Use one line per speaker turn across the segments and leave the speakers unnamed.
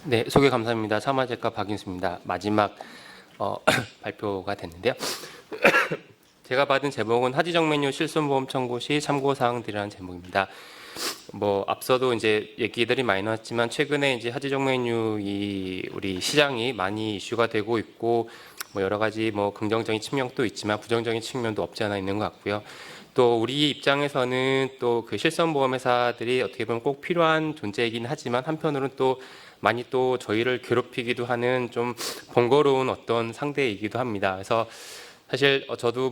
네, 소개 감사합니다. 사마제과 박인수입니다. 마지막 발표가 됐는데요. 제가 받은 제목은 하지정맥류 실손보험 청구 시 참고사항들이라는 제목입니다. 앞서도 이제 얘기들이 많이 나왔지만 최근에 이제 하지정맥류이 우리 시장이 많이 이슈가 되고 있고 여러 가지 긍정적인 측면도 있지만 부정적인 측면도 없지 않아 있는 것 같고요. 또 우리 입장에서는 또 그 실손보험 회사들이 어떻게 보면 꼭 필요한 존재이긴 하지만 한편으로는 또 많이 또 저희를 괴롭히기도 하는 좀 번거로운 어떤 상대이기도 합니다. 그래서 사실 저도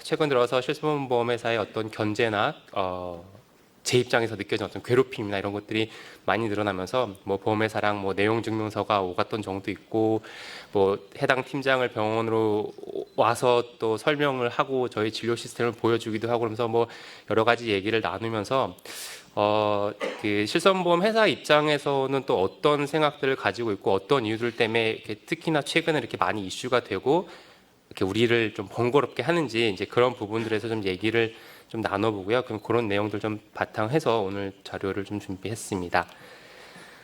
최근 들어서 실손보험 회사의 어떤 견제나 제 입장에서 느껴진 어떤 괴롭힘이나 이런 것들이 많이 늘어나면서 보험회사랑 내용 증명서가 오갔던 정도 있고 해당 팀장을 병원으로 와서 또 설명을 하고 저희 진료 시스템을 보여주기도 하고 그러면서 여러 가지 얘기를 나누면서 그 실손보험 회사 입장에서는 또 어떤 생각들을 가지고 있고 어떤 이유들 때문에 이렇게 특히나 최근에 이렇게 많이 이슈가 되고 이렇게 우리를 좀 번거롭게 하는지 이제 그런 부분들에서 좀 얘기를 좀 나눠보고요. 그런 내용들 좀 바탕해서 오늘 자료를 좀 준비했습니다.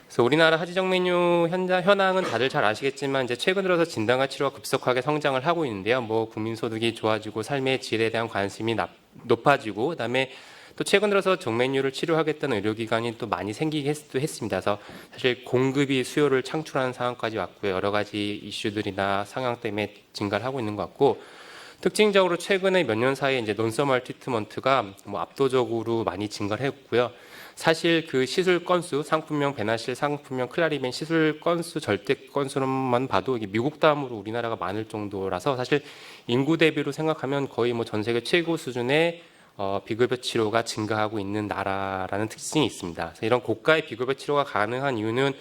그래서 우리나라 하지정맥류 현황은 다들 잘 아시겠지만 이제 최근 들어서 진단과 치료가 급속하게 성장을 하고 있는데요. 국민 소득이 좋아지고 삶의 질에 대한 관심이 높아지고 그다음에 또 최근 들어서 정맥류를 치료하겠다는 의료기관이 또 많이 생기게 했습니다. 그래서 사실 공급이 수요를 창출하는 상황까지 왔고요. 여러 가지 이슈들이나 상황 때문에 증가를 하고 있는 것 같고 특징적으로 최근에 몇 년 사이에 이제 논서멀 트리트먼트가 압도적으로 많이 증가를 했고요. 사실 그 시술 건수, 상품명 베나실, 상품명 클라리벤 시술 건수 절대 건수로만 봐도 이게 미국 다음으로 우리나라가 많을 정도라서 사실 인구 대비로 생각하면 거의 전 세계 최고 수준의 비급여 치료가 증가하고 있는 나라라는 특징이 있습니다. 그래서 이런 고가의 비급여 치료가 가능한 이유는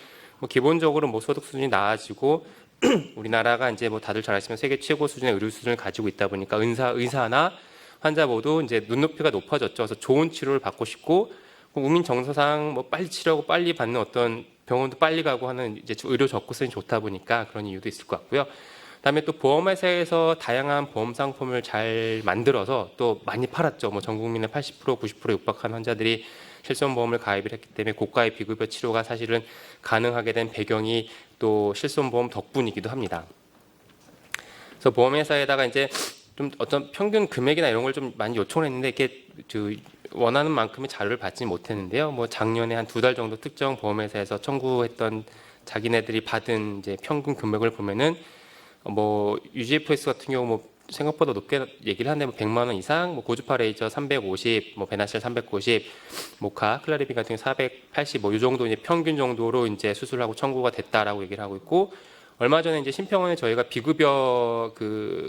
기본적으로 소득 수준이 나아지고 우리나라가 이제 다들 잘 아시면 세계 최고 수준의 의료 수준을 가지고 있다 보니까 의사나 환자 모두 이제 눈높이가 높아졌죠. 그래서 좋은 치료를 받고 싶고 국민 정서상 빨리 치료하고 빨리 받는 어떤 병원도 빨리 가고 하는 이제 의료 접근성이 좋다 보니까 그런 이유도 있을 것 같고요. 그다음에 또 보험회사에서 다양한 보험 상품을 잘 만들어서 또 많이 팔았죠. 전 국민의 80% 90%에 육박한 환자들이 실손보험을 가입을 했기 때문에 고가의 비급여 치료가 사실은 가능하게 된 배경이 또 실손보험 덕분이기도 합니다. 그래서 보험회사에다가 이제 좀 어떤 평균 금액이나 이런 걸 좀 많이 요청을 했는데 이게 원하는 만큼의 자료를 받지 못했는데요. 작년에 한 2달 정도 특정 보험회사에서 청구했던 자기네들이 받은 이제 평균 금액을 보면은 UGFS 같은 경우 생각보다 높게 얘기를 하는데 100만 원 이상, 고주파 레이저 350, 베나실 390, 모카, 클라리비 같은 경우 480, 이 정도 이제 평균 정도로 이제 수술하고 청구가 됐다라고 얘기를 하고 있고, 얼마 전에 이제 심평원에 저희가 비급여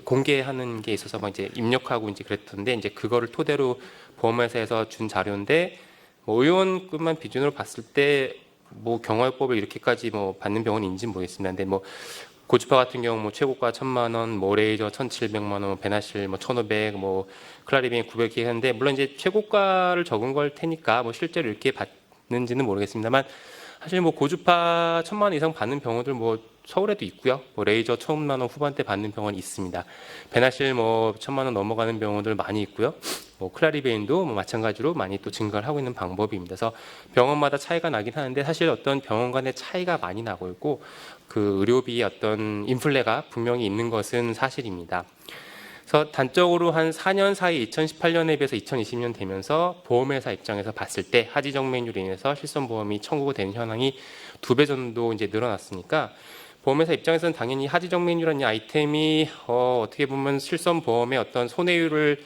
공개하는 게 있어서 이제 입력하고 이제 그랬던데 이제 그거를 토대로 보험회사에서 준 자료인데 의원급만 기준으로 봤을 때 경화요법을 이렇게까지 받는 병원인지는 모르겠습니다. 근데 고주파 같은 경우 최고가 1,000만 원, 레이저 1,700만 원, 베나실 1,500, 클라리빈 900 이렇게 하는데 물론 이제 최고가를 적은 걸 테니까 실제로 이렇게 받는지는 모르겠습니다만 사실 고주파 1,000만 원 이상 받는 병원들 서울에도 있고요. 레이저 1,000만 원 후반대 받는 병원이 있습니다. 베나실 1,000만 원 넘어가는 병원들 많이 있고요. 클라리베인도 마찬가지로 많이 또 증가를 하고 있는 방법입니다. 그래서 병원마다 차이가 나긴 하는데 사실 어떤 병원 간의 차이가 많이 나고 있고 그 의료비의 어떤 인플레가 분명히 있는 것은 사실입니다. 그래서 단적으로 한 4년 사이 2018년에 비해서 2020년 되면서 보험회사 입장에서 봤을 때 하지정맥류로 인해서 실손보험이 청구가 되는 현황이 2배 정도 이제 늘어났으니까 보험회사 입장에서는 당연히 하지정맥류라는 아이템이 어떻게 보면 실손보험의 어떤 손해율을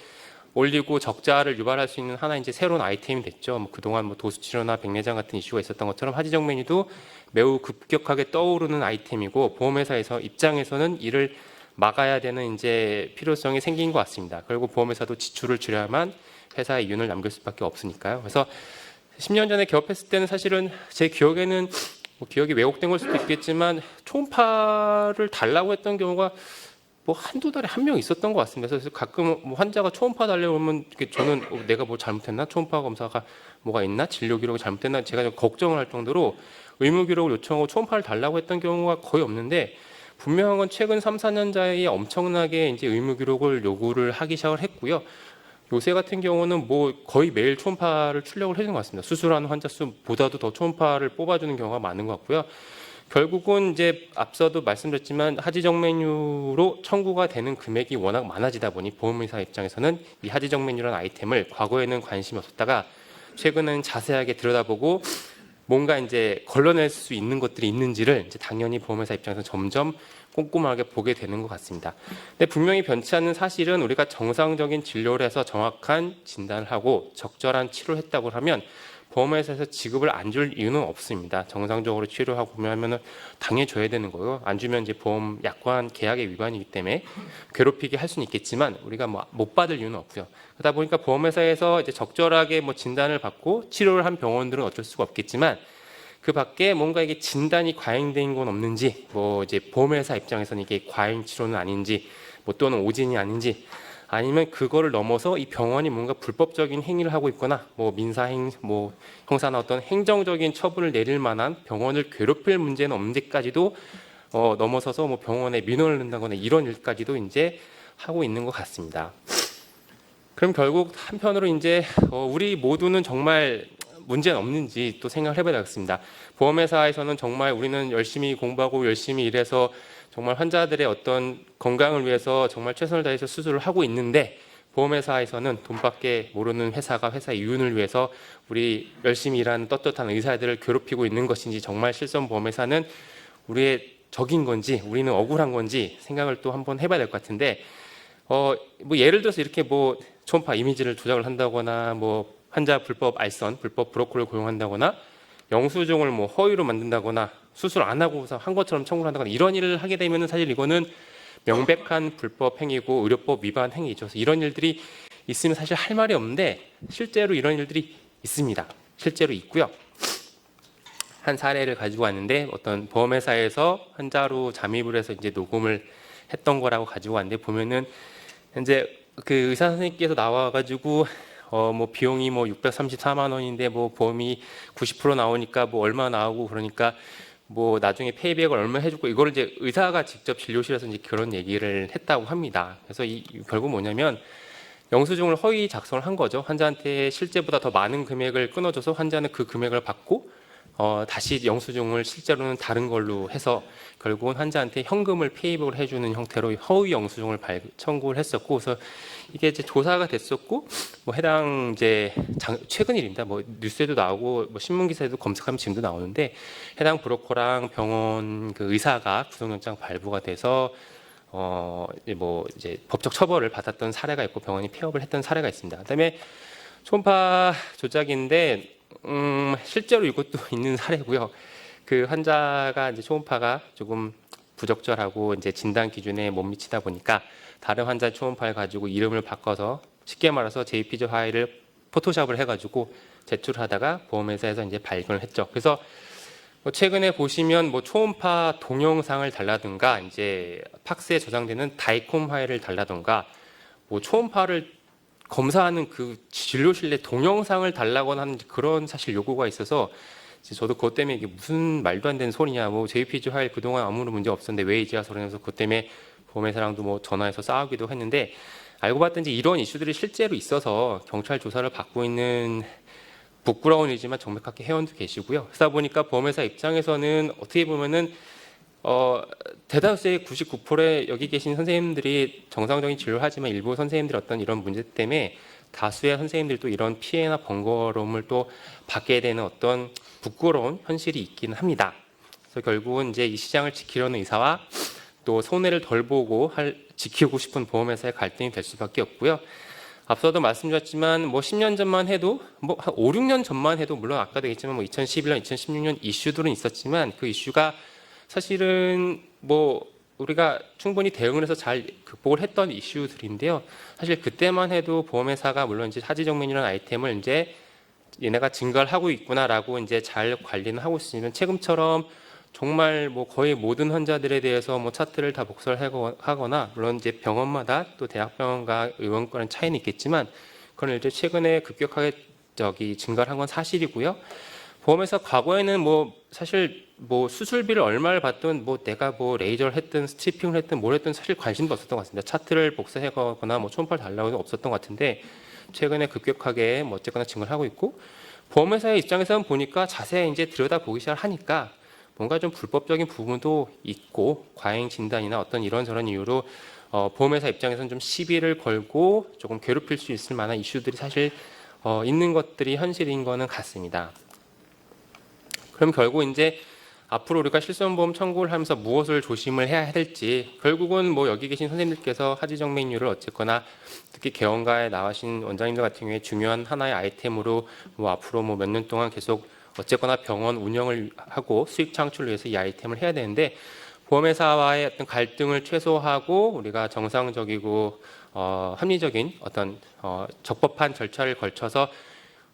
올리고 적자를 유발할 수 있는 하나 이제 새로운 아이템이 됐죠. 그동안 도수치료나 백내장 같은 이슈가 있었던 것처럼 하지정맥류도 매우 급격하게 떠오르는 아이템이고 보험회사에서 입장에서는 이를 막아야 되는 이제 필요성이 생긴 것 같습니다. 그리고 보험회사도 지출을 줄여야만 회사의 이윤을 남길 수밖에 없으니까요. 그래서 10년 전에 개업했을 때는 사실은 제 기억에는 기억이 왜곡된 걸 수도 있겠지만 초음파를 달라고 했던 경우가 한두 달에 한 명 있었던 것 같습니다. 그래서 가끔 환자가 초음파 달려고 하면 저는 내가 잘못했나? 초음파 검사가 뭐가 있나? 진료 기록이 잘못됐나? 제가 좀 걱정을 할 정도로 의무 기록을 요청하고 초음파를 달라고 했던 경우가 거의 없는데 분명한 건 최근 3, 4년자에 엄청나게 이제 의무 기록을 요구를 하기 시작을 했고요. 요새 같은 경우는 거의 매일 초음파를 출력을 해주는 것 같습니다. 수술하는 환자 수보다도 더 초음파를 뽑아주는 경우가 많은 것 같고요. 결국은 이제 앞서도 말씀드렸지만 하지정맥류로 청구가 되는 금액이 워낙 많아지다 보니 보험회사 입장에서는 이 하지정맥류라는 아이템을 과거에는 관심이 없었다가 최근은 자세하게 들여다보고 뭔가 이제 걸러낼 수 있는 것들이 있는지를 이제 당연히 보험회사 입장에서 점점 꼼꼼하게 보게 되는 것 같습니다. 근데 분명히 변치 않는 사실은 우리가 정상적인 진료를 해서 정확한 진단을 하고 적절한 치료를 했다고 하면 보험회사에서 지급을 안 줄 이유는 없습니다. 정상적으로 치료하고 하면은 당연히 줘야 되는 거고요. 안 주면 이제 보험 약관 계약의 위반이기 때문에 괴롭히게 할 수는 있겠지만 우리가 뭐 못 받을 이유는 없고요. 그러다 보니까 보험회사에서 이제 적절하게 뭐 진단을 받고 치료를 한 병원들은 어쩔 수가 없겠지만 그 밖에 뭔가 이게 진단이 과잉된 건 없는지, 뭐 이제 보험회사 입장에서는 이게 과잉 치료는 아닌지, 뭐 또는 오진이 아닌지, 아니면 그거를 넘어서 이 병원이 뭔가 불법적인 행위를 하고 있거나, 뭐 민사행, 뭐 형사나 어떤 행정적인 처분을 내릴 만한 병원을 괴롭힐 문제는 없는데까지도 넘어서서 뭐 병원에 민원을 낸다거나 이런 일까지도 이제 하고 있는 것 같습니다. 그럼 결국 한편으로 이제 우리 모두는 정말 문제는 없는지 또 생각을 해봐야 되겠습니다. 보험회사에서는 정말 우리는 열심히 공부하고 열심히 일해서 정말 환자들의 어떤 건강을 위해서 정말 최선을 다해서 수술을 하고 있는데 보험회사에서는 돈밖에 모르는 회사가 회사의 이윤을 위해서 우리 열심히 일하는 떳떳한 의사들을 괴롭히고 있는 것인지 정말 실손보험회사는 우리의 적인 건지 우리는 억울한 건지 생각을 또 한번 해봐야 될 것 같은데 뭐 예를 들어서 이렇게 뭐 초음파 이미지를 조작을 한다거나 뭐 환자 불법 알선, 불법 브로커를 고용한다거나 영수증을 뭐 허위로 만든다거나 수술 안 하고서 한 것처럼 청구를 한다거나 이런 일을 하게 되면 사실 이거는 명백한 불법 행위고 의료법 위반 행위죠. 그래서 이런 일들이 있으면 사실 할 말이 없는데 실제로 이런 일들이 있습니다. 실제로 있고요. 한 사례를 가지고 왔는데 어떤 보험회사에서 환자로 잠입을 해서 이제 녹음을 했던 거라고 가지고 왔는데 보면은 이제 그 의사 선생님께서 나와가지고 뭐 비용이 뭐 634만 원인데 뭐 보험이 90% 나오니까 뭐 얼마 나오고 그러니까 뭐 나중에 페이백을 얼마 해주고 이걸 이제 의사가 직접 진료실에서 이제 그런 얘기를 했다고 합니다. 그래서 이 결국 뭐냐면 영수증을 허위 작성을 한 거죠. 환자한테 실제보다 더 많은 금액을 끊어줘서 환자는 그 금액을 받고 다시 영수증을 실제로는 다른 걸로 해서 결국은 환자한테 현금을 페이백을 해주는 형태로 허위 영수증을 청구를 했었고, 그래서 이게 이제 조사가 됐었고, 뭐 해당 이제 최근 일입니다. 뭐 뉴스에도 나오고, 뭐 신문 기사에도 검색하면 지금도 나오는데 해당 브로커랑 병원 그 의사가 구속영장 발부가 돼서 뭐 이제 법적 처벌을 받았던 사례가 있고 병원이 폐업을 했던 사례가 있습니다. 그다음에 초음파 조작인데. 실제로 이것도 있는 사례고요. 그 환자가 이제 초음파가 조금 부적절하고 이제 진단 기준에 못 미치다 보니까 다른 환자 초음파를 가지고 이름을 바꿔서 쉽게 말해서 JPG 파일을 포토샵을 해가지고 제출하다가 보험회사에서 이제 발견을 했죠. 그래서 뭐 최근에 보시면 뭐 초음파 동영상을 달라든가 이제 팍스에 저장되는 다이콤 파일을 달라든가 뭐 초음파를 검사하는 그 진료실 내 동영상을 달라고 하는 그런 사실 요구가 있어서 저도 그것 때문에 이게 무슨 말도 안 되는 소리냐, 뭐 JPG 파일 그동안 아무런 문제 없었는데 왜 이제야 소리냐서 그것 때문에 보험회사랑도 뭐 전화해서 싸우기도 했는데 알고 봤더니 이런 이슈들이 실제로 있어서 경찰 조사를 받고 있는 부끄러운 일이지만 정맥학회 회원도 계시고요. 그러다 보니까 보험회사 입장에서는 어떻게 보면은 대다수의 99%의 여기 계신 선생님들이 정상적인 진료를 하지만 일부 선생님들이 어떤 이런 문제 때문에 다수의 선생님들도 이런 피해나 번거로움을 또 받게 되는 어떤 부끄러운 현실이 있기는 합니다. 그래서 결국은 이제 이 시장을 지키려는 의사와 또 손해를 덜 보고 지키고 싶은 보험회사의 갈등이 될 수밖에 없고요. 앞서도 말씀드렸지만 뭐 10년 전만 해도 뭐 한 5, 6년 전만 해도 물론 아까도 얘기했지만 뭐 2011년, 2016년 이슈들은 있었지만 그 이슈가 사실은 뭐 우리가 충분히 대응을 해서 잘 극복을 했던 이슈들인데요. 사실 그때만 해도 보험회사가 물론 이제 하지정맥이라는 아이템을 이제 얘네가 증가를 하고 있구나라고 이제 잘 관리는 하고 있으면 최근처럼 정말 뭐 거의 모든 환자들에 대해서 뭐 차트를 다 복사하거나 물론 이제 병원마다 또 대학병원과 의원과는 차이는 있겠지만 그건 이제 최근에 급격하게 증가를 한 건 사실이고요. 보험회사 과거에는 뭐 사실 뭐 수술비를 얼마를 받든 뭐 내가 뭐 레이저를 했든 스트리핑을 했든 뭘 했든 사실 관심도 없었던 것 같습니다. 차트를 복사하거나 뭐 초음파를 달라고는 없었던 것 같은데 최근에 급격하게 뭐 어쨌거나 증가를 하고 있고 보험회사의 입장에서는 보니까 자세히 이제 들여다보기 시작하니까 뭔가 좀 불법적인 부분도 있고 과잉 진단이나 어떤 이런저런 이유로 보험회사 입장에서는 좀 시비를 걸고 조금 괴롭힐 수 있을 만한 이슈들이 사실 있는 것들이 현실인 거는 같습니다. 그럼 결국 이제 앞으로 우리가 실손보험 청구를 하면서 무엇을 조심을 해야 될지, 결국은 뭐 여기 계신 선생님들께서 하지정맥류를 어쨌거나 특히 개원가에 나와신 원장님들 같은 경우에 중요한 하나의 아이템으로 뭐 앞으로 뭐 몇 년 동안 계속 어쨌거나 병원 운영을 하고 수익 창출을 위해서 이 아이템을 해야 되는데, 보험회사와의 어떤 갈등을 최소화하고 우리가 정상적이고 합리적인 어떤 적법한 절차를 걸쳐서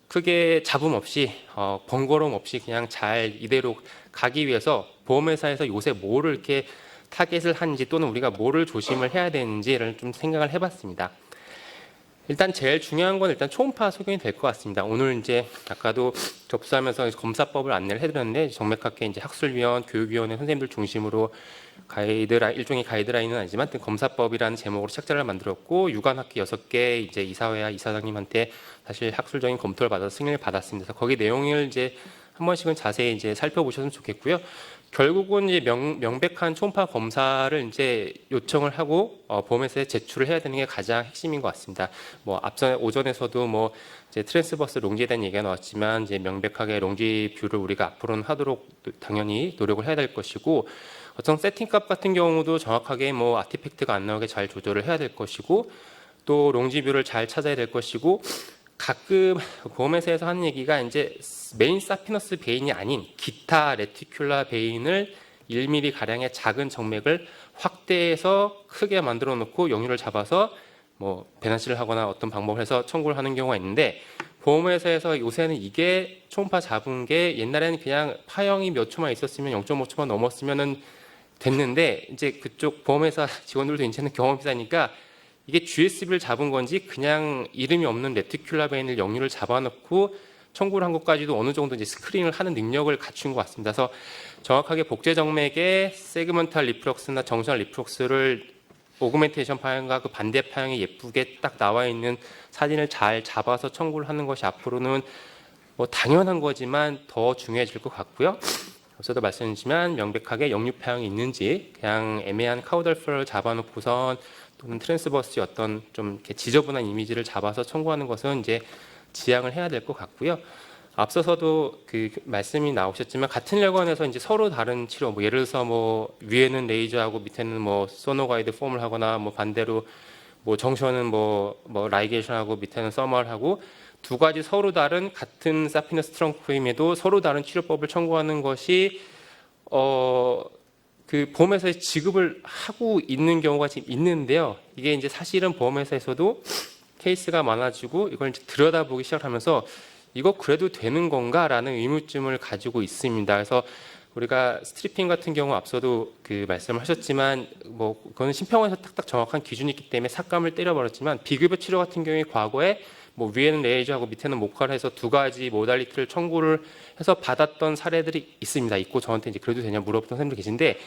크게 잡음 없이 번거로움 없이 그냥 잘 이대로 가기 위해서 보험회사에서 요새 뭐를 이렇게 타겟을 하는지, 또는 우리가 뭐를 조심을 해야 되는지를 좀 생각을 해봤습니다. 일단 제일 중요한 건 일단 초음파 소견이 될 것 같습니다. 오늘 이제 아까도 접수하면서 검사법을 안내를 해드렸는데, 정맥학회 이제 학술위원, 교육위원회 선생님들 중심으로 일종의 가이드라인은 아니지만 검사법이라는 제목으로 책자를 만들었고, 유관학회 6개 이제 이사회와 이사장님한테 사실 학술적인 검토를 받아서 승인을 받았습니다. 그래서 거기 내용을 이제 한 번씩은 자세히 이제 살펴보셨으면 좋겠고요. 결국은 이제 명백한 초음파 검사를 이제 요청을 하고 보험회사에 제출을 해야 되는 게 가장 핵심인 것 같습니다. 뭐 앞전 오전에서도 뭐 이제 트랜스버스 롱지에 대한 얘기가 나왔지만, 이제 명백하게 롱지 뷰를 우리가 앞으로는 하도록 당연히 노력을 해야 될 것이고, 어떤 세팅값 같은 경우도 정확하게 뭐 아티팩트가 안 나오게 잘 조절을 해야 될 것이고, 또 롱지 뷰를 잘 찾아야 될 것이고, 가끔 보험회사에서 하는 얘기가 이제 메인 사피너스 베인이 아닌 기타 레티큘라 베인을 1mm 가량의 작은 정맥을 확대해서 크게 만들어 놓고 역류를 잡아서 뭐 배나시를 하거나 어떤 방법을 해서 청구를 하는 경우가 있는데, 보험회사에서 요새는 이게 초음파 잡은 게 옛날에는 그냥 파형이 몇 초만 있었으면 0.5초만 넘었으면은 됐는데, 이제 그쪽 보험회사 직원들도 이제는 경험이 쌓이니까 이게 GSB를 잡은 건지 그냥 이름이 없는 레티큘라 베인을 역류를 잡아놓고 청구를 한 것까지도 어느 정도 이제 스크린을 하는 능력을 갖춘 것 같습니다. 그래서 정확하게 복제정맥의 세그먼탈 리프럭스나 정tional 리프럭스를 오그멘테이션 파형과 그 반대 파형에 예쁘게 딱 나와 있는 사진을 잘 잡아서 청구를 하는 것이 앞으로는 뭐 당연한 거지만 더 중요해질 것 같고요. 앞서도 말씀드렸지만 명백하게 역류 파형이 있는지, 그냥 애매한 카우덜 플러를 잡아놓고선 또는 트랜스버스의 어떤 좀 이렇게 지저분한 이미지를 잡아서 청구하는 것은 이제 지양을 해야 될 것 같고요. 앞서서도 그 말씀이 나오셨지만 같은 혈관에서 이제 서로 다른 치료, 뭐 예를 들어서 뭐 위에는 레이저하고 밑에는 뭐 소노가이드 폼을 하거나, 뭐 반대로 뭐 정션은 뭐 라이게이션하고 밑에는 서멀하고, 두 가지 서로 다른 같은 사피너스 트렁크임에도 서로 다른 치료법을 청구하는 것이 그 보험회사에 지급을 하고 있는 경우가 지금 있는데요. 이게 이제 사실은 보험회사에서도 케이스가 많아지고 이걸 이제 들여다보기 시작하면서 이거 그래도 되는 건가라는 의문점을 가지고 있습니다. 그래서 우리가 스트리핑 같은 경우 앞서도 그 말씀을 하셨지만, 뭐 그거는 심평원에서 딱딱 정확한 기준이 있기 때문에 삭감을 때려버렸지만, 비급여 치료 같은 경우에 과거에 뭐 위에는 레이저하고 밑에는 목화를 해서 두 가지 모달리티를 청구를 해서 받았던 사례들이 있습니다. 있고 저한테 이제 그래도 되냐 물어봤던 사람들 계신데,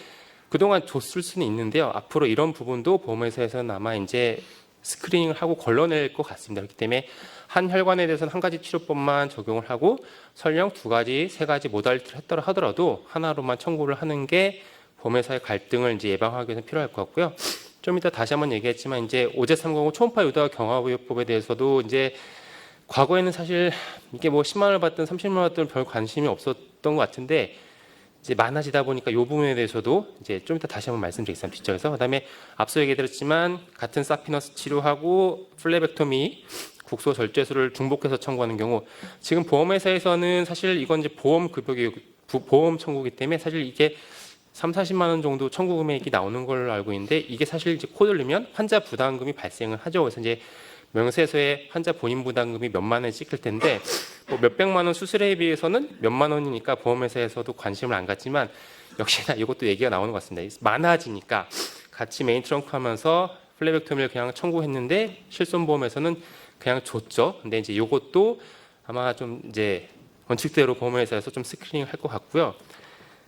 그동안 줬을 수는 있는데요. 앞으로 이런 부분도 보험회사에서는 아마 이제 스크리닝을 하고 걸러낼 것 같습니다. 그렇기 때문에 한 혈관에 대해서는 한 가지 치료법만 적용을 하고, 설령 두 가지, 세 가지 모달리티를 했더라 하더라도 하나로만 청구를 하는 게 보험회사의 갈등을 이제 예방하기 위해서 필요할 것 같고요. 좀 이따 다시 한번 얘기했지만, 이제 오제305 초음파 유다 경화부요법에 대해서도 이제 과거에는 사실 이게 뭐 10만 원을 받든 30만 원 받든 별 관심이 없었던 것 같은데, 이제 많아지다 보니까 이 부분에 대해서도 이제 좀 이따 다시 한번 말씀드리겠습니다. 뒷쪽에서. 그다음에 앞서 얘기드렸지만 같은 사피너스 치료하고 플레벡토미, 국소 절제술을 중복해서 청구하는 경우, 지금 보험회사에서는 사실 이건 이제 보험 청구이기 때문에 사실 이게 30-40만 원 정도 청구 금액이 나오는 걸로 알고 있는데, 이게 사실 이제 코 돌리면 환자 부담금이 발생을 하죠. 그래서 이제 명세서에 환자 본인 부담금이 몇만 원이 찍힐 텐데, 뭐 몇백만 원 수술에 비해서는 몇만 원이니까 보험회사에서도 관심을 안 갖지만, 역시나 이것도 얘기가 나오는 것 같습니다. 많아지니까 같이 메인 트렁크 하면서 플레벡토미를 그냥 청구했는데 실손보험에서는 그냥 줬죠. 근데 이제 이것도 아마 좀 이제 원칙대로 보험회사에서 좀 스크리닝 할 것 같고요.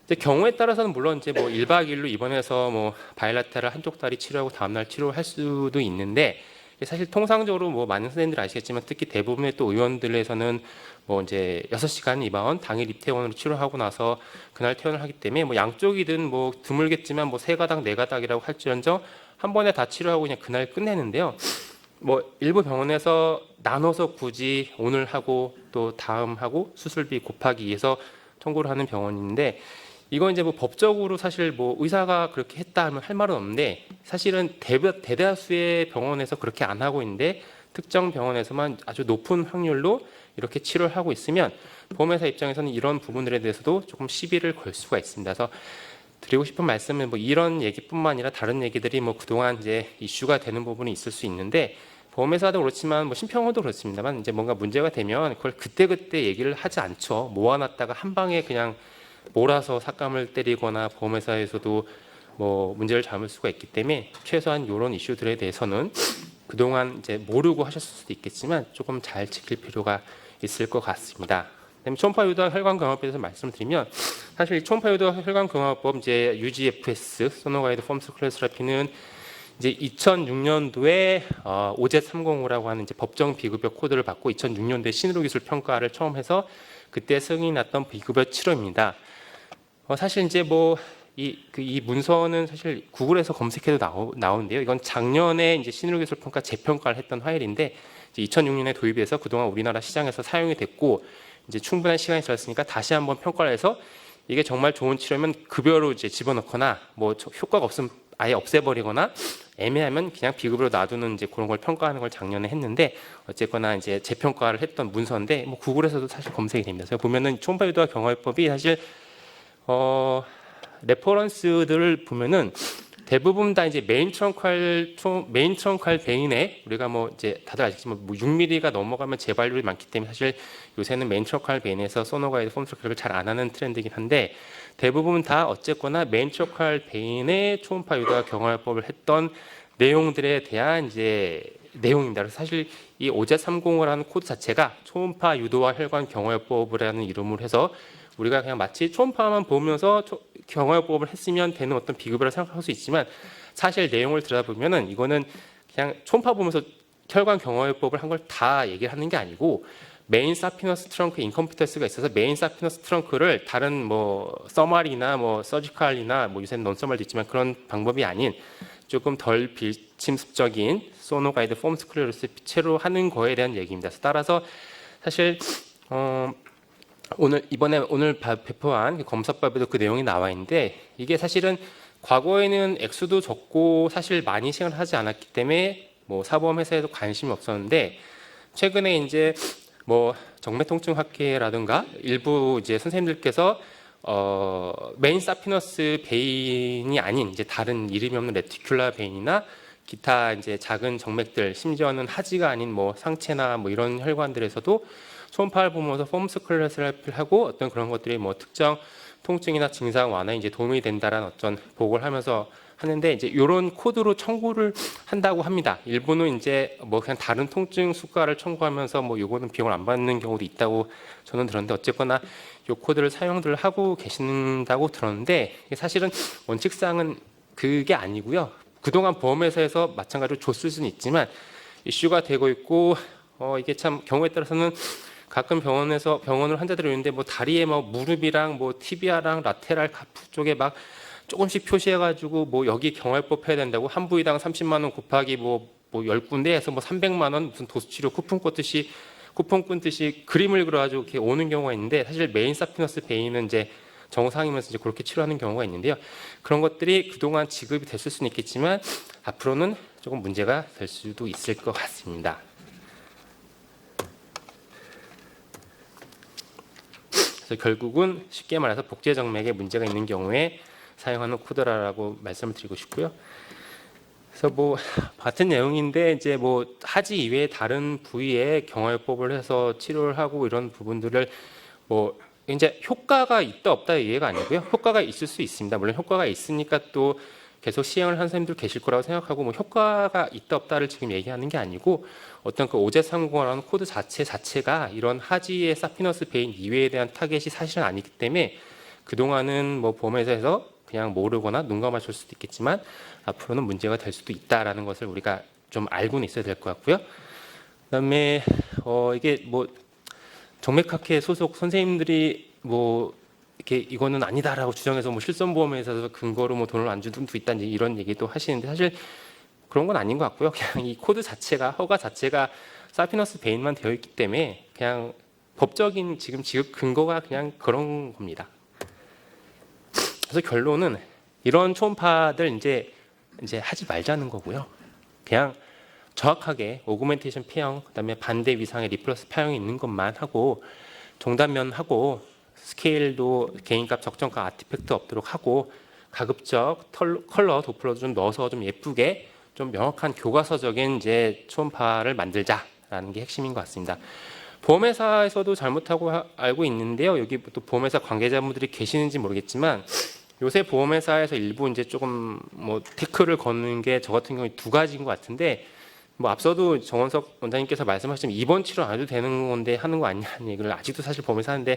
이제 경우에 따라서는 물론 이제 뭐 1박 2일로 입원해서 뭐 바이라테럴 한쪽 다리 치료하고 다음날 치료할 수도 있는데, 사실 통상적으로 뭐 많은 선생님들 아시겠지만 특히 대부분의 또 의원들에서는 뭐 이제 6시간 입원 당일 입퇴원으로 치료하고 나서 그날 퇴원을 하기 때문에 뭐 양쪽이든 뭐 드물겠지만 뭐 3가닥 4가닥이라고 할지언정 한 번에 다 치료하고 그냥 그날 끝내는데요. 뭐 일부 병원에서 나눠서 굳이 오늘 하고 또 다음 하고 수술비 곱하기 위해서 청구를 하는 병원인데, 이건 이제 뭐 법적으로 사실 뭐 의사가 그렇게 했다 하면 할 말은 없는데, 사실은 대다수의 병원에서 그렇게 안 하고 있는데 특정 병원에서만 아주 높은 확률로 이렇게 치료를 하고 있으면 보험회사 입장에서는 이런 부분들에 대해서도 조금 시비를 걸 수가 있습니다. 그래서 드리고 싶은 말씀은 뭐 이런 얘기뿐만 아니라 다른 얘기들이 뭐 그동안 이제 이슈가 되는 부분이 있을 수 있는데, 보험회사도 그렇지만 뭐 심평원도 그렇습니다만 이제 뭔가 문제가 되면 그걸 그때그때 얘기를 하지 않죠. 모아놨다가 한 방에 그냥 몰아서 삭감을 때리거나 보험회사에서도 뭐 문제를 잡을 수가 있기 때문에 최소한 이런 이슈들에 대해서는 그동안 이제 모르고 하셨을 수도 있겠지만 조금 잘 지킬 필요가 있을 것 같습니다. 그다음에 초음파 유도와 혈관 경화법에 대해서 말씀드리면, 사실 초음파 유도와 혈관 경화법 이제 UGFS 소노가이드 폼스 클래스라피는 이제 2006년도에 OZ305라고 하는 이제 법정 비급여 코드를 받고 2006년도에 신의료 기술 평가를 처음 해서 그때 승인이 났던 비급여 치료입니다. 사실 이제 뭐 이 문서는 사실 구글에서 검색해도 나오는데요. 이건 작년에 이제 신의료 기술 평가 재평가를 했던 파일인데, 2006년에 도입해서 그동안 우리나라 시장에서 사용이 됐고 이제 충분한 시간이 지났으니까 다시 한번 평가를 해서 이게 정말 좋은 치료면 급여로 이제 집어넣거나 뭐 효과가 없으면 아예 없애버리거나 애매하면 그냥 비급여로 놔두는 이제 그런 걸 평가하는 걸 작년에 했는데, 어쨌거나 이제 재평가를 했던 문서인데 뭐 구글에서도 사실 검색이 됩니다. 그래서 보면은 초음파 유도와 경화요법이 사실 레퍼런스들을 보면은 대부분 다 이제 메인 트렁칼 베인에 우리가 뭐 이제 다들 아시겠지만 뭐 6mm가 넘어가면 재발률이 많기 때문에 사실 요새는 메인 트렁칼 베인에서 소노가이드 폼스 클래스를 잘 안 하는 트렌드이긴 한데, 대부분 다 어쨌거나 메인 트렁칼 베인의 초음파 유도와 경화요법을 했던 내용들에 대한 이제 내용입니다. 그래서 사실 이 OZ305라는 코드 자체가 초음파 유도와 혈관 경화요법이라는 이름으로 해서 우리가 그냥 마치 초음파만 보면서 경화요법을 했으면 되는 어떤 비급여라 생각할 수 있지만, 사실 내용을 들여다보면은 이거는 그냥 초음파 보면서 혈관 경화요법을 한 걸 다 얘기를 하는 게 아니고, 메인 사피너스 트렁크 인컴피턴스가 있어서 메인 사피너스 트렁크를 다른 뭐 서말이나 뭐 서지컬이나 뭐 요새는 논서말도 있지만 그런 방법이 아닌 조금 덜 비침습적인 소노가이드 폼스 클레로스 피체로 하는 거에 대한 얘기입니다. 따라서 사실 오늘 배포한 검사법에도 그 내용이 나와 있는데, 이게 사실은 과거에는 액수도 적고 사실 많이 시행을 하지 않았기 때문에 뭐 사보험 회사에도 관심이 없었는데, 최근에 이제 뭐 정맥통증 학회라든가 일부 이제 선생님들께서 메인 사피너스 베인이 아닌 이제 다른 이름이 없는 레티큘라 베인이나 기타 이제 작은 정맥들, 심지어는 하지가 아닌 뭐 상체나 뭐 이런 혈관들에서도 초음파를 보면서 폼스 클래스를 하고 어떤 그런 것들이 뭐 특정 통증이나 증상 완화에 이제 도움이 된다라는 어떤 보고를 하면서 하는데, 이제 이런 코드로 청구를 한다고 합니다. 일부는 이제 뭐 그냥 다른 통증 수가를 청구하면서 뭐 요거는 비용을 안 받는 경우도 있다고 저는 들었는데, 어쨌거나 요 코드를 사용들 하고 계신다고 들었는데, 사실은 원칙상은 그게 아니고요. 그동안 보험회사에서 마찬가지로 줬을 수는 있지만 이슈가 되고 있고, 이게 참 경우에 따라서는 가끔 병원을 환자들이 오는데 뭐 다리에 뭐 무릎이랑 뭐 티비아랑 라테랄 카프 쪽에 막 조금씩 표시해가지고 뭐 여기 경화요법 해야 된다고 한 부위당 30만 원 곱하기 뭐 10군데 해서 뭐 300만 원 무슨 도수치료 쿠폰 끊듯이 그림을 그려가지고 이렇게 오는 경우가 있는데, 사실 메인 사피너스 베인은 이제 정상이면서 이제 그렇게 치료하는 경우가 있는데요. 그런 것들이 그동안 지급이 됐을 수는 있겠지만 앞으로는 조금 문제가 될 수도 있을 것 같습니다. 그래서 결국은 쉽게 말해서 복제정맥에 문제가 있는 경우에 사용하는 코드라고 말씀을 드리고 싶고요. 그래서 뭐 같은 내용인데 이제 뭐 하지 이외에 다른 부위에 경화요법을 해서 치료를 하고 이런 부분들을 뭐 이제 효과가 있다 없다 이해가 아니고요. 효과가 있을 수 있습니다. 물론 효과가 있으니까 또 계속 시행을 하는 선생님들 계실 거라고 생각하고, 뭐 효과가 있다 없다를 지금 얘기하는 게 아니고 어떤 그 OZ305라는 코드 자체가 이런 하지의 사피너스 베인 이외에 대한 타겟이 사실은 아니기 때문에 그동안은 뭐 보험회사에서 그냥 모르거나 눈 감아줄 수도 있겠지만 앞으로는 문제가 될 수도 있다라는 것을 우리가 좀 알고는 있어야 될 것 같고요. 그다음에 이게 뭐 정맥학회 소속 선생님들이 뭐 이렇게 이거는 아니다라고 주장해서 뭐 실손보험에 있어서 근거로 뭐 돈을 안 준 분도 있다 이런 얘기도 하시는데 사실 그런 건 아닌 것 같고요. 그냥 이 코드 자체가 허가 자체가 사피너스 베인만 되어 있기 때문에 그냥 법적인 지금 지급 근거가 그냥 그런 겁니다. 그래서 결론은 이런 초음파들 이제 하지 말자는 거고요. 그냥 정확하게 오그멘테이션 P형, 그다음에 반대 위상의 리플러스 P형이 있는 것만 하고 종단면하고 스케일도 개인값 적정값 아티팩트 없도록 하고 가급적 컬러 도플러도 좀 넣어서 좀 예쁘게 좀 명확한 교과서적인 이제 초음파를 만들자라는 게 핵심인 것 같습니다. 보험회사에서도 잘못하고 알고 있는데요. 여기 또 보험회사 관계자분들이 계시는지 모르겠지만 요새 보험회사에서 일부 이제 조금 뭐 태클을 거는 게 저 같은 경우에 두 가지인 것 같은데 뭐 앞서도 정원석 원장님께서 말씀하신 입원 치료 안 해도 되는 건데 하는 거 아니냐는 얘기를 아직도 사실 보험회사 하는데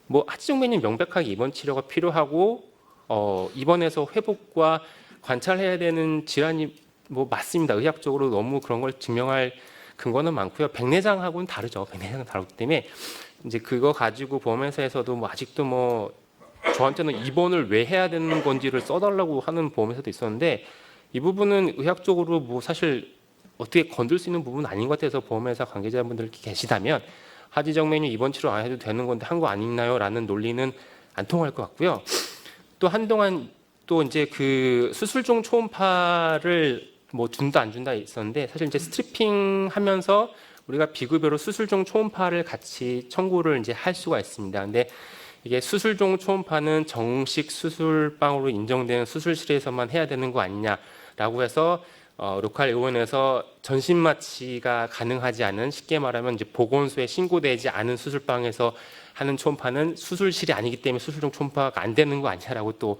뭐 하지정 메뉴는 명백하게 입원 치료가 필요하고 입원해서 회복과 관찰해야 되는 질환이 뭐 맞습니다. 의학적으로 너무 그런 걸 증명할 근거는 많고요. 백내장하고는 다르죠. 백내장은 다르기 때문에 이제 그거 가지고 보험회사에서도 뭐 아직도 뭐 저한테는 입원을 왜 해야 되는 건지를 써달라고 하는 보험회사도 있었는데 이 부분은 의학적으로 뭐 사실 어떻게 건들 수 있는 부분은 아닌 것 같아서 보험회사 관계자분들 계시다면 하지정 메뉴 입원 치료 안 해도 되는 건데 한 거 아니나요? 라는 논리는 안 통할 것 같고요. 또 한동안 또 이제 그 수술 중 초음파를 뭐 준다 안 준다 있었는데 사실 이제 스트리핑 하면서 우리가 비급여로 수술 중 초음파를 같이 청구를 이제 할 수가 있습니다. 근데 이게 수술 중 초음파는 정식 수술방으로 인정되는 수술실에서만 해야 되는 거 아니냐라고 해서 로컬 의원에서 전신 마취가 가능하지 않은 쉽게 말하면 이제 보건소에 신고되지 않은 수술방에서 하는 초음파는 수술실이 아니기 때문에 수술 중 초음파가 안 되는 거 아니냐라고 또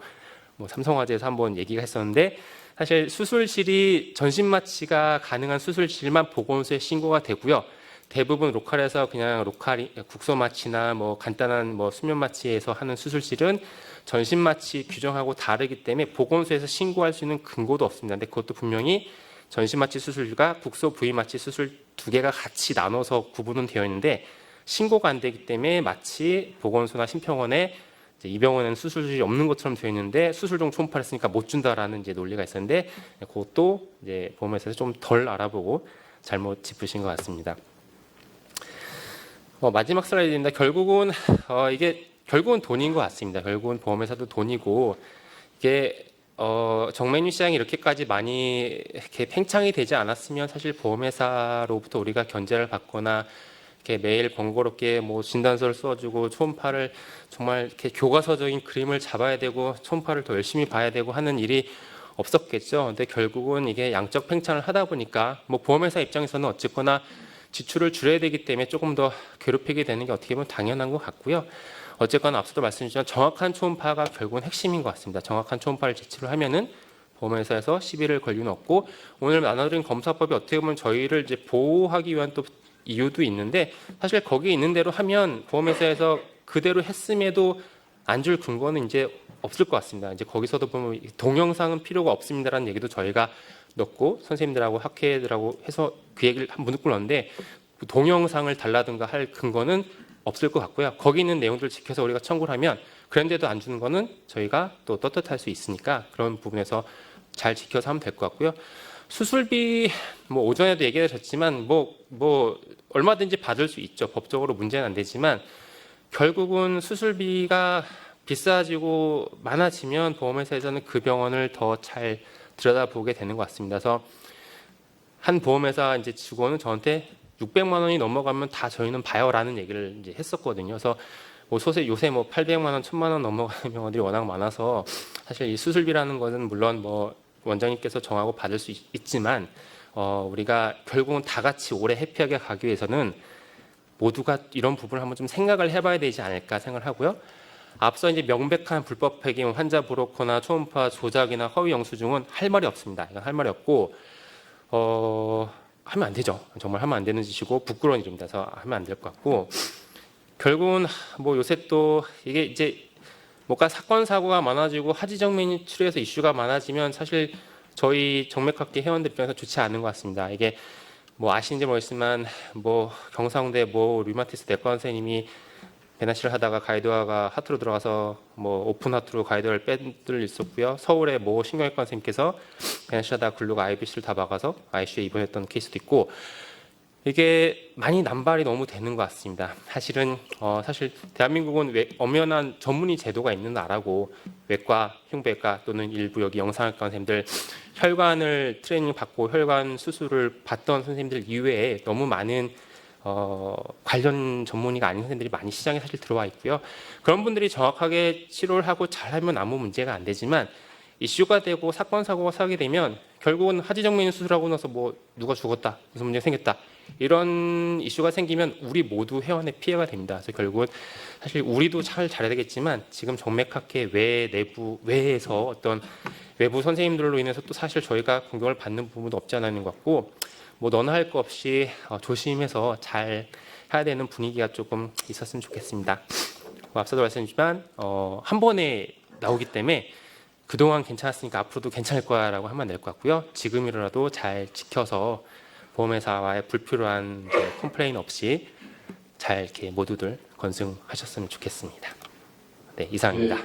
뭐 삼성화재에서 한번 얘기가 했었는데 사실 수술실이 전신 마취가 가능한 수술실만 보건소에 신고가 되고요. 대부분 로컬에서 그냥 로컬 국소 마취나 뭐 간단한 뭐 수면 마취에서 하는 수술실은 전신 마취 규정하고 다르기 때문에 보건소에서 신고할 수 있는 근거도 없습니다. 근데 그것도 분명히 전신 마취 수술과 국소 부위 마취 수술 두 개가 같이 나눠서 구분은 되어 있는데 신고가 안 되기 때문에 마치 보건소나 심평원에 이 병원에는 수술실이 없는 것처럼 되어 있는데 수술 중 초음파를 했으니까 못 준다라는 이제 논리가 있었는데 그것도 이제 보험회사에서 좀 덜 알아보고 잘못 짚으신 것 같습니다. 마지막 슬라이드입니다. 결국은 이게 결국은 돈인 것 같습니다. 결국은 보험회사도 돈이고 이게 정메뉴 시장이 이렇게까지 많이 이렇게 팽창이 되지 않았으면 사실 보험회사로부터 우리가 견제를 받거나 이렇게 매일 번거롭게 뭐 진단서를 써주고 초음파를 정말 이렇게 교과서적인 그림을 잡아야 되고 초음파를 더 열심히 봐야 되고 하는 일이 없었겠죠. 근데 결국은 이게 양적 팽창을 하다 보니까 뭐 보험회사 입장에서는 어쨌거나 지출을 줄여야 되기 때문에 조금 더 괴롭히게 되는 게 어떻게 보면 당연한 것 같고요. 어쨌거나 앞서도 말씀드렸지만 정확한 초음파가 결국은 핵심인 것 같습니다. 정확한 초음파를 제출을 하면은 보험회사에서 시비를 걸 이유는 없고 오늘 나눠드린 검사법이 어떻게 보면 저희를 이제 보호하기 위한 또 이유도 있는데 사실 거기 있는 대로 하면 보험회사에서 그대로 했음에도 안 줄 근거는 이제 없을 것 같습니다. 이제 거기서도 보면 동영상은 필요가 없습니다라는 얘기도 저희가 넣고 선생님들하고 학회들하고 해서 그 얘기를 한 번 듣고 넣었는데 동영상을 달라든가 할 근거는 없을 것 같고요. 거기 있는 내용들을 지켜서 우리가 청구를 하면 그런데도 안 주는 거는 저희가 또 떳떳할 수 있으니까 그런 부분에서 잘 지켜서 하면 될 것 같고요. 수술비 뭐 오전에도 얘기하셨지만 뭐 얼마든지 받을 수 있죠. 법적으로 문제는 안 되지만 결국은 수술비가 비싸지고 많아지면 보험회사에서는 그 병원을 더 잘 들여다보게 되는 것 같습니다. 그래서 한 보험회사 이제 직원은 저한테 600만 원이 넘어가면 다 저희는 봐요라는 얘기를 이제 했었거든요. 그래서 뭐 요새 뭐 800만 원, 1000만 원 넘어가는 병원들이 워낙 많아서 사실 이 수술비라는 것은 물론 뭐 원장님께서 정하고 받을 수 있지만 우리가 결국은 다 같이 오래 해피하게 가기 위해서는 모두가 이런 부분을 한번 좀 생각을 해봐야 되지 않을까 생각을 하고요. 앞서 이제 명백한 불법 폐기물, 환자 브로커나 초음파 조작이나 허위 영수증은 할 말이 없습니다. 이건 할 말이 없고 하면 안 되죠. 정말 하면 안 되는 짓이고 부끄러운 일입니다. 그래서 하면 안 될 것 같고 결국은 뭐 요새 또 이게 이제 뭔가 사건 사고가 많아지고 하지정 메뉴 치료에서 이슈가 많아지면 사실 저희 정맥학계 회원들 입장에서 좋지 않은 것 같습니다. 이게 뭐 아시는지 모르겠지만 뭐 경상대 뭐 류마티스 내과 선생님이 배나시를 하다가 가이드화가 하트로 들어가서 뭐 오픈 하트로 가이드화를 뺀 들 있었고요. 서울의 모 신경외과 선생님께서 배나시 하다가 글루가 IBC를 다 막아서 ICU에 입원했던 케이스도 있고, 이게 많이 남발이 너무 되는 것 같습니다. 사실은 사실 대한민국은 엄연한 전문의 제도가 있는 나라고, 외과, 흉부외과 또는 일부 여기 영상학과 선생님들 혈관을 트레이닝 받고 혈관 수술을 받던 선생님들 이외에 너무 많은 관련 전문의가 아닌 선생님들이 많이 시장에 사실 들어와 있고요. 그런 분들이 정확하게 치료를 하고 잘하면 아무 문제가 안 되지만, 이슈가 되고 사건 사고가 사게 되면 결국은 하지정맥류 수술하고 나서 뭐 누가 죽었다, 무슨 문제가 생겼다, 이런 이슈가 생기면 우리 모두 회원의 피해가 됩니다. 그래서 결국은 사실 우리도 잘해야 되겠지만, 지금 정맥학회 외에서 어떤 외부 선생님들로 인해서 또 사실 저희가 공격을 받는 부분도 없지 않아 있는 것 같고, 뭐 너나 할 거 없이 조심해서 잘 해야 되는 분위기가 조금 있었으면 좋겠습니다. 앞서도 말씀드렸지만 한 번에 나오기 때문에 그동안 괜찮았으니까 앞으로도 괜찮을 거야라고 하면 될 것 같고요. 지금이라도 잘 지켜서 보험회사와의 불필요한 컴플레인 없이 잘 이렇게 모두들 건승하셨으면 좋겠습니다. 네, 이상입니다.
네,